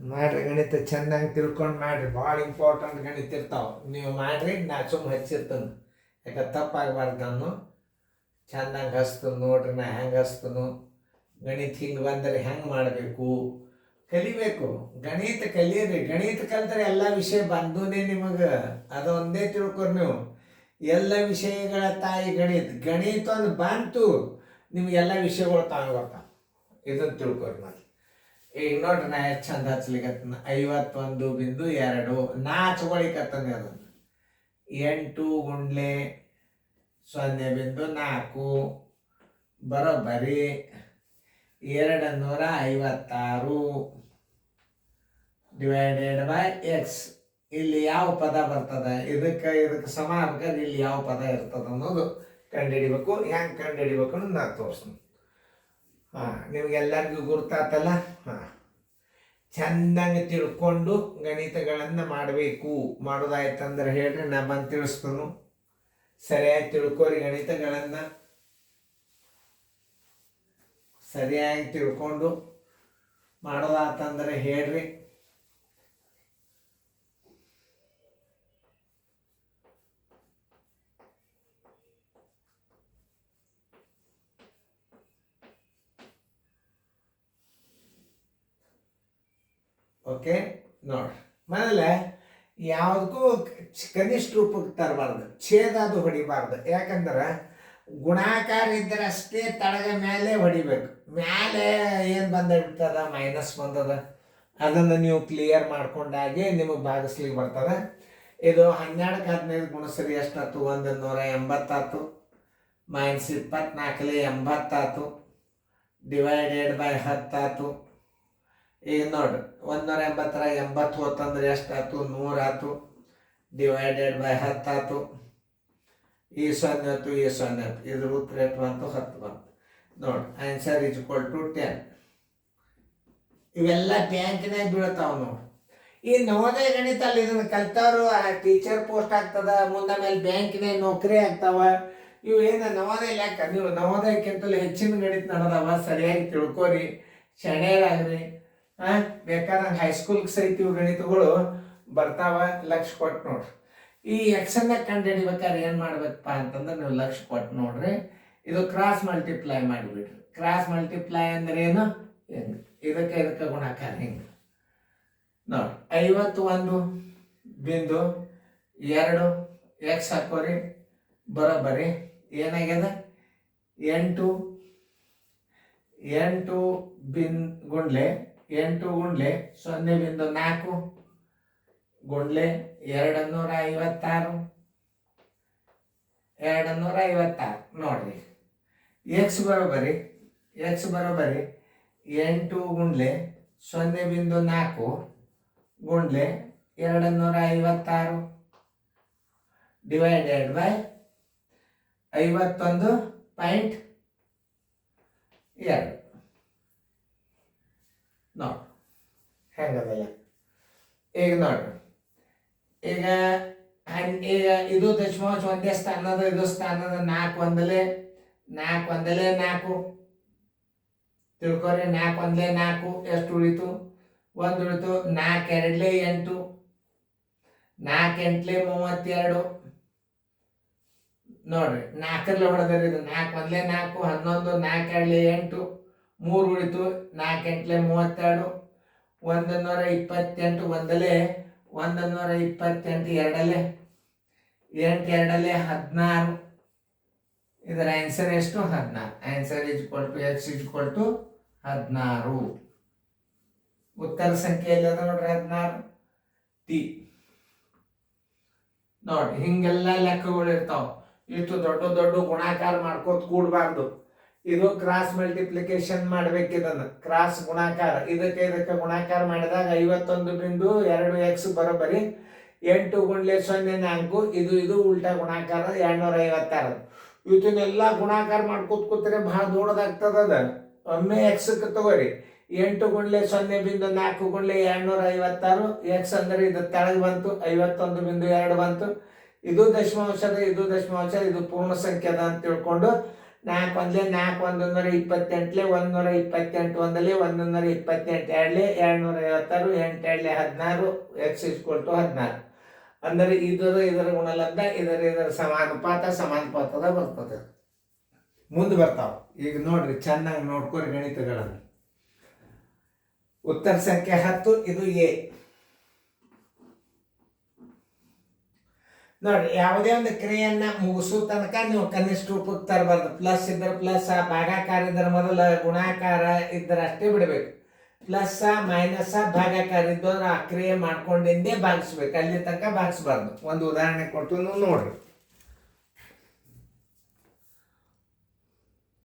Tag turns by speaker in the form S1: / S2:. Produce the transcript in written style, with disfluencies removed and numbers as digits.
S1: ಮಾಡ್ರಿ ಗಣಿತ ಚೆಂದಾಗಿ ತಿಳ್ಕೊಂಡು ಮಾಡ್ರಿ. ಭಾಳ ಇಂಪಾರ್ಟೆಂಟ್ ಗಣಿತ ಇರ್ತಾವೆ. ನೀವು ಮಾಡ್ರಿ, ನಾ ಸುಮ್ಮ ಹಚ್ಚಿರ್ತೇನೆ. ಯಾಕೆ ತಪ್ಪಾಗಬಾರ್ದು. ನಾನು ಚೆಂದಾಗಿ ಹಚ್ತನು ನೋಡ್ರಿ. ನಾ ಹೆಂಗೆ ಹಚ್ತನು ಗಣಿತ ಹಿಂಗೆ ಬಂದರೆ ಹೆಂಗೆ ಮಾಡಬೇಕು ಕಲಿಬೇಕು. ಗಣಿತ ಕಲೀರಿ. ಗಣಿತ ಕಲ್ತ್ರೆ ಎಲ್ಲ ವಿಷಯ ಬಂದೂನೇ ನಿಮಗೆ. ಅದು ಒಂದೇ ತಿಳ್ಕೊರಿ ನೀವು. ಎಲ್ಲ ವಿಷಯಗಳ ತಾಯಿ ಗಣಿತ. ಗಣಿತ ಒಂದು ಬಂತು ನಿಮ್ಗೆಲ್ಲ ವಿಷಯಗಳು ತಾವು ಬರ್ತಾವೆ. ಇದನ್ನು ತಿಳ್ಕೊರಿ. ಮತ್ತೆ ಈಗ ನೋಡ್ರಿ, ನಾ ಎಷ್ಟು ಚಂದ ಹಚ್ಲಿಕ್ಕತ್ತನ. 51.2 ನಾ ಹಚ್ಕೊಳಿಕತ್ತನೆ. ಅದನ್ನು 8 ಗುಂಡ್ಲೆ 0.4 ಬರೋಬ್ಬರಿ 256 ಡಿವೈಡೆಡ್ ಬೈ ಎಕ್ಸ್. ಇಲ್ಲಿ ಯಾವ ಪದ ಬರ್ತದೆ, ಇದಕ್ಕೆ ಸಮ ಆಗ್ಬೇಕಾದ್ರೆ ಇಲ್ಲಿ ಯಾವ ಪದ ಇರ್ತದೆ ಅನ್ನೋದು ಕಂಡುಹಿಡಿಬೇಕು. ಹೆಂಗೆ ಕಂಡುಹಿಡಿಬೇಕು ಅನ್ನೋದು ನಾನು ತೋರಿಸ್ತೀನಿ. ನಿಮಗೆಲ್ಲರಿಗೂ ಗುರ್ತಾತಲ್ಲ. ಚೆಂದಂಗೆ ತಿಳ್ಕೊಂಡು ಗಣಿತಗಳನ್ನು ಮಾಡಬೇಕು. ಮಾಡೋದಾಯ್ತಂದ್ರೆ ಹೇಳ್ರಿ, ನಾ ಬಂದು ತಿಳಿಸ್ತಾನು. ಸರಿಯಾಗಿ ತಿಳ್ಕೊರಿ. ಗಣಿತಗಳನ್ನು ಸರಿಯಾಗಿ ತಿಳ್ಕೊಂಡು ಮಾಡೋದಾತಂದ್ರೆ ಹೇಳ್ರಿ. ಓಕೆ ನೋಡ್ರಿ. ಆಮೇಲೆ ಯಾವುದಕ್ಕೂ ಕನಿಷ್ಠ ರೂಪಕ್ಕೆ ತರಬಾರ್ದು. ಛೇದ ಅದು ಹೊಡಿಬಾರ್ದು. ಯಾಕಂದ್ರೆ ಗುಣಾಕಾರ ಇದ್ದರೆ ಅಷ್ಟೇ ತಳಗ ಮೇಲೆ ಹೊಡಿಬೇಕು. ಮೇಲೆ ಏನು ಬಂದಿರ್ತದ, ಮೈನಸ್ ಬಂದದ, ಅದನ್ನು ನೀವು ಕ್ಲಿಯರ್ ಮಾಡ್ಕೊಂಡಾಗೆ ನಿಮಗೆ ಭಾಗಿಸ್ಲಿಕ್ಕೆ ಬರ್ತದೆ. ಇದು 12ಕ್ಕೆ 15 ಗುಣಿಸ್ರಿ ಎಷ್ಟಾಯ್ತು? 180 ಮೈನಸ್ 24 80 ಡಿವೈಡೆಡ್ ಬೈ 10. ಈಗ ನೋಡ್ರಿ, 180 80 ಹೋತಂದ್ರೆ ಎಷ್ಟಾಯ್ತು? 100 ಆಯ್ತು. Divided by 10. ಈ 0 ಆಯ್ತು, ಈ 0 ಆಯ್ತು. ಇದ್ರ ಉತ್ತರ ಎಷ್ಟು ಬಂತು? 10 ಬಂತು. ನೋಡಿ, ಆನ್ಸರ್ ಇಸ್ ಈಕ್ವಲ್ ಟು 10. ಇವೆಲ್ಲ ಬ್ಯಾಂಕಿನಾಗ ಬೀಳ್ತಾವ ನೋಡಿ. ಈ ನವೋದಯ ಗಣಿತ ಅಲ್ಲಿ ಇದನ್ನು ಕಲ್ತವ್ರು ಟೀಚರ್ ಪೋಸ್ಟ್ ಆಗ್ತದ, ಮುಂದೆ ಮೇಲೆ ಬ್ಯಾಂಕಿನಾಗ ನೌಕರಿ ಆಗ್ತಾವ. ಇವು ಏನು ನವೋದಯ ಲೆಕ್ಕ. ನೀವು ನವೋದಯಕ್ಕಿಂತಲೂ ಹೆಚ್ಚಿನ ಗಣಿತ ನಡೆದವ. ಸರಿಯಾಗಿ ತಿಳ್ಕೊರಿ, ಶಣೇರಾಗ್ರಿ. ಬೇಕಾದಂಗೆ ಹೈಸ್ಕೂಲ್ಗೆ ಸಹಿತ ಇವು ಗಣಿತಗಳು ಬರ್ತಾವ. ಲಕ್ಷ ಕೊಟ್ಟು ನೋಡ್ರಿ. ಈ ಎಕ್ಸನ್ನ ಕಂಡು ಹಿಡಿಬೇಕಾದ್ರೆ ಏನು ಮಾಡ್ಬೇಕಪ್ಪ ಅಂತಂದ್ರೆ ನೀವು ಲಕ್ಷ ಕೊಟ್ಟು ನೋಡ್ರಿ. ಇದು ಕ್ರಾಸ್ ಮಲ್ಟಿಪ್ಲೈ ಮಾಡಿಬಿಡ್ರಿ. ಕ್ರಾಸ್ ಮಲ್ಟಿಪ್ಲೈ ಅಂದ್ರೆ ಏನು? ಇದಕ್ಕೆ ಗುಣಾಕಾರ ಹಿಂಗೆ ನೋಡಿ. 51.2 ಎಕ್ಸ್ ಹಾಕೋರಿ. ಬರೋಬ್ಬರಿ ಏನಾಗ್ಯದ? 8 ಗುಂಡ್ಲೆ 0.4 ಗುಂಡ್ಲೆ 256 ನೋಡ್ರಿ. ಎಕ್ಸ್ ಬರೋಬ್ಬರಿ 8 ಗುಂಡ್ಲೆ 0.4 ಗುಂಡ್ಲೆ 256 ಡಿವೈಡೆಡ್ ಬೈ 51.2 ನೋಡಿ ಹೆಂಗದಲ್ಲ. ಈಗ ನೋಡ್ರಿ, ಈಗ ಇದು ದಶಮಾಂಶ ಒಂದೇ ಸ್ಥಾನದ, ಇದು ಸ್ಥಾನದ 4 ಒಂದಲೇ 4 ತಿಳ್ಕೊರಿ. 4 ಒಂದಲೇ 4 ಎಷ್ಟು ಉಳಿತು? 1 ಉಳಿತು. 4 2 8 4 8 32 ನೋಡ್ರಿ. 4 ಹೊಡೆದ್ರಿ. ಇದು 4 ಒಂದಲೇ 4 11 4 2 8 3 ಉಳಿತು. 4 8 32 128 ಒಂದಲೇ 128 ಎರಡಲೇ 8 2 16. ಇದರ ಆನ್ಸರ್ ಎಷ್ಟು? 16. Answer is equal to x is equal to 16. ಉತ್ತರ ಸಂಖ್ಯೆ ಎಲ್ಲ ನೋಡ್ರಿ 16 ಟಿ. ನೋಡ್ರಿ, ಹಿಂಗೆಲ್ಲ ಲೆಕ್ಕಗಳು ಇರ್ತಾವ. ಇಷ್ಟು ದೊಡ್ಡ ಗುಣಾಕಾರ ಮಾಡ್ಕೋತ ಕೂಡಬಾರ್ದು. ಇದು ಕ್ರಾಸ್ ಮಲ್ಟಿಪ್ಲಿಕೇಶನ್ ಮಾಡ್ಬೇಕು. ಇದನ್ನು ಕ್ರಾಸ್ ಗುಣಾಕಾರ, ಇದಕ್ಕೆ ಗುಣಾಕಾರ ಮಾಡಿದಾಗ 51.2 ಎಕ್ಸ್ ಬರೋಬ್ಬರಿ 8 ಗುಂಡ್ಲೆ 0.4. ಇದು ಉಲ್ಟಾ ಗುಣಾಕಾರ 256. ಇವತ್ತನ್ನೆಲ್ಲ ಗುಣಾಕಾರ ಮಾಡ್ಕೋತ ಕೂತ್ರೆ ಭಾಳ ದೊಡ್ಡದಾಗ್ತದ. ಅದ ಒಮ್ಮೆ ಎಕ್ಸ್ಗೆ ತಗೋರಿ. 8 ಗುಂಡ್ಲೆ 0.4 ಗುಂಡ್ಲೆ 256 ಎಕ್ಸ್ ಅಂದ್ರೆ ಇದು ತೆಳಗೆ ಬಂತು. 51.2 ಬಂತು. ಇದು ದಶಮಾಂಶದ, ಇದು ಪೂರ್ಣ ಸಂಖ್ಯೆ ಅದ ಅಂತ ತಿಳ್ಕೊಂಡು 4 ಒಂದಲೇ 4 128 128 ಒಂದಲೇ 128 ಎರಡಲೇ 256 8 ಎರಡಲೇ 16 x = 16 ಅಂದರೆ ಇದರ ಗುಣಲಬ್ಧ ಇದರ ಸಮಾನುಪಾತದ ಬರ್ತದೆ. ಮುಂದೆ ಬರ್ತಾವ. ಈಗ ನೋಡ್ರಿ ಚೆನ್ನಾಗಿ ನೋಡ್ಕೊರಿ ಗಣಿತಗಳನ್ನು. ಉತ್ತರ ಸಂಖ್ಯೆ 10 ಇದು ಎ. ನೋಡ್ರಿ, ಯಾವುದೇ ಒಂದು ಕ್ರಿಯೆಯನ್ನ ಮುಗಿಸೋ ತನಕ ನೀವು ಕನಿಷ್ಠ ರೂಪಕ್ಕೆ ತರಬಾರ್ದು. ಪ್ಲಸ್ ಇದ್ರೆ ಪ್ಲಸ್, ಭಾಗಾಕಾರ ಇದ್ರೆ ಮೊದಲ, ಗುಣಾಕಾರ ಇದ್ರೆ ಅಷ್ಟೇ ಬಿಡಬೇಕು. ಪ್ಲಸ್ ಮೈನಸ್ ಭಾಗಾಕಾರ ಇದ್ದವ್ರು ಆ ಕ್ರಿಯೆ ಮಾಡ್ಕೊಂಡಿಂದೇ ಭಾಗಿಸ್ಬೇಕು, ಅಲ್ಲಿ ತನಕ ಭಾಗಿಸ್ಬಾರ್ದು. ಒಂದು ಉದಾಹರಣೆ ಕೊಟ್ಟು ನೋಡ್ರಿ.